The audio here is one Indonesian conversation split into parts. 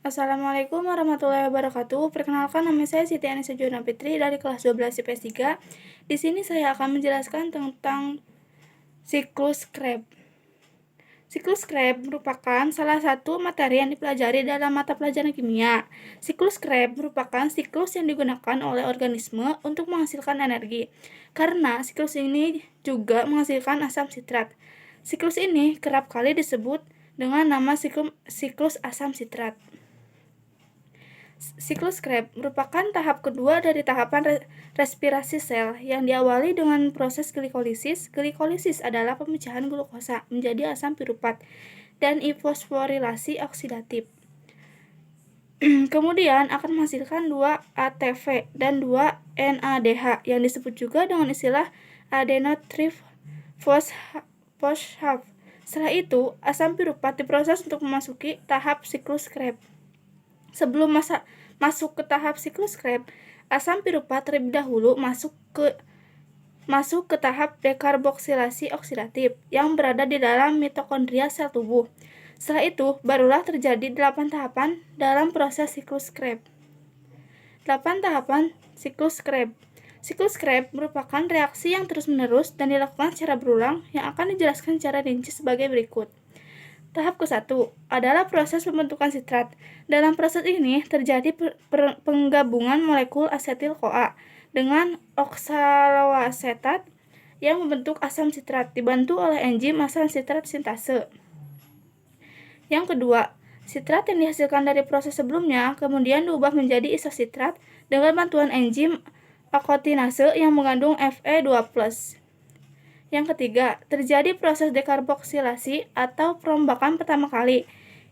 Assalamualaikum warahmatullahi wabarakatuh. Perkenalkan, nama saya Siti Anissa Jona Fitri dari kelas 12 IPS 3. Di sini saya akan menjelaskan tentang siklus Krebs. Siklus Krebs merupakan salah satu materi yang dipelajari dalam mata pelajaran kimia. Siklus Krebs merupakan siklus yang digunakan oleh organisme untuk menghasilkan energi, karena siklus ini juga menghasilkan asam sitrat. Siklus ini kerap kali disebut dengan nama siklus asam sitrat. Siklus Krebs merupakan tahap kedua dari tahapan respirasi sel yang diawali dengan proses glikolisis. Glikolisis adalah pemecahan glukosa menjadi asam piruvat dan fosforilasi oksidatif. Kemudian akan menghasilkan 2 ATP dan 2 NADH yang disebut juga dengan istilah adenotrifosfat. Setelah itu, asam piruvat diproses untuk memasuki tahap siklus Krebs. Sebelum masuk ke tahap siklus Krebs, asam piruvat terlebih dahulu masuk ke tahap dekarboksilasi oksidatif yang berada di dalam mitokondria sel tubuh. Setelah itu, barulah terjadi 8 tahapan dalam proses siklus Krebs. 8 tahapan siklus Krebs. Siklus Krebs merupakan reaksi yang terus-menerus dan dilakukan secara berulang yang akan dijelaskan secara rinci sebagai berikut. Tahap ke-1 adalah proses pembentukan sitrat. Dalam proses ini terjadi penggabungan molekul asetil-CoA dengan oksaloasetat yang membentuk asam sitrat dibantu oleh enzim asam sitrat sintase. Yang kedua, sitrat yang dihasilkan dari proses sebelumnya kemudian diubah menjadi isositrat dengan bantuan enzim akotinase yang mengandung Fe2+. Yang ketiga, terjadi proses dekarboksilasi atau perombakan pertama kali.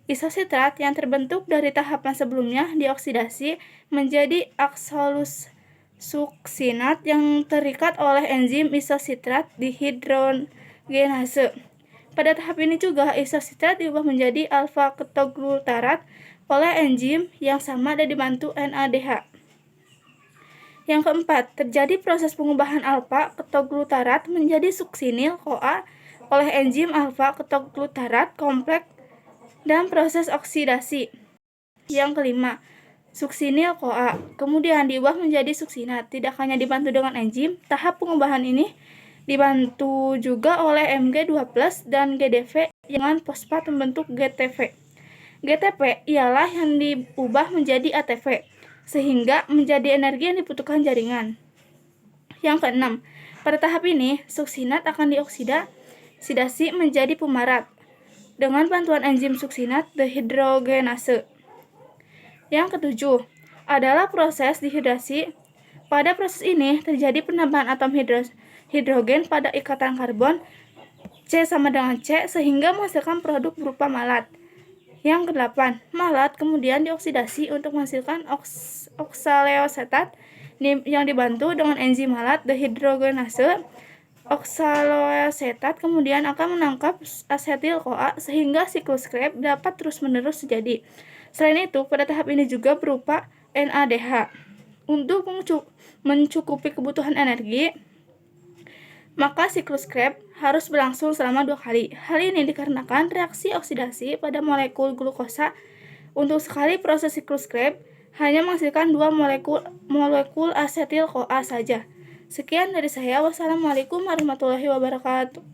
Isositrat yang terbentuk dari tahapan sebelumnya dioksidasi menjadi aksolsuksinat yang terikat oleh enzim isositrat dihidrogenase. Pada tahap ini juga isositrat diubah menjadi alfa-ketoglutarat oleh enzim yang sama dan dibantu NADH. Yang keempat, terjadi proses pengubahan alfa-ketoglutarat menjadi suksinil-CoA oleh enzim alfa-ketoglutarat kompleks dan proses oksidasi. Yang kelima, suksinil-CoA kemudian diubah menjadi suksinat. Tidak hanya dibantu dengan enzim, tahap pengubahan ini dibantu juga oleh Mg2+ dan GDV dengan fosfat membentuk GTP. GTP ialah yang diubah menjadi ATP, sehingga menjadi energi yang dibutuhkan jaringan. Yang keenam, pada tahap ini, suksinat akan dioksidasi menjadi pumarat dengan bantuan enzim suksinat dehidrogenase. Yang ketujuh, adalah proses dehidrasi. Pada proses ini, terjadi penambahan atom hidrogen pada ikatan karbon C sama dengan C sehingga menghasilkan produk berupa malat. Yang kedelapan, malat kemudian dioksidasi untuk menghasilkan oksaloasetat yang dibantu dengan enzim malat dehidrogenase. Oksaloasetat kemudian akan menangkap asetil-CoA sehingga siklus Krebs dapat terus-menerus terjadi. Selain itu, pada tahap ini juga berupa NADH. Untuk mencukupi kebutuhan energi, maka siklus Krebs harus berlangsung selama 2 kali. Hal ini dikarenakan reaksi oksidasi pada molekul glukosa. Untuk sekali proses siklus Krebs hanya menghasilkan 2 molekul asetil-CoA saja. Sekian dari saya. Wassalamualaikum warahmatullahi wabarakatuh.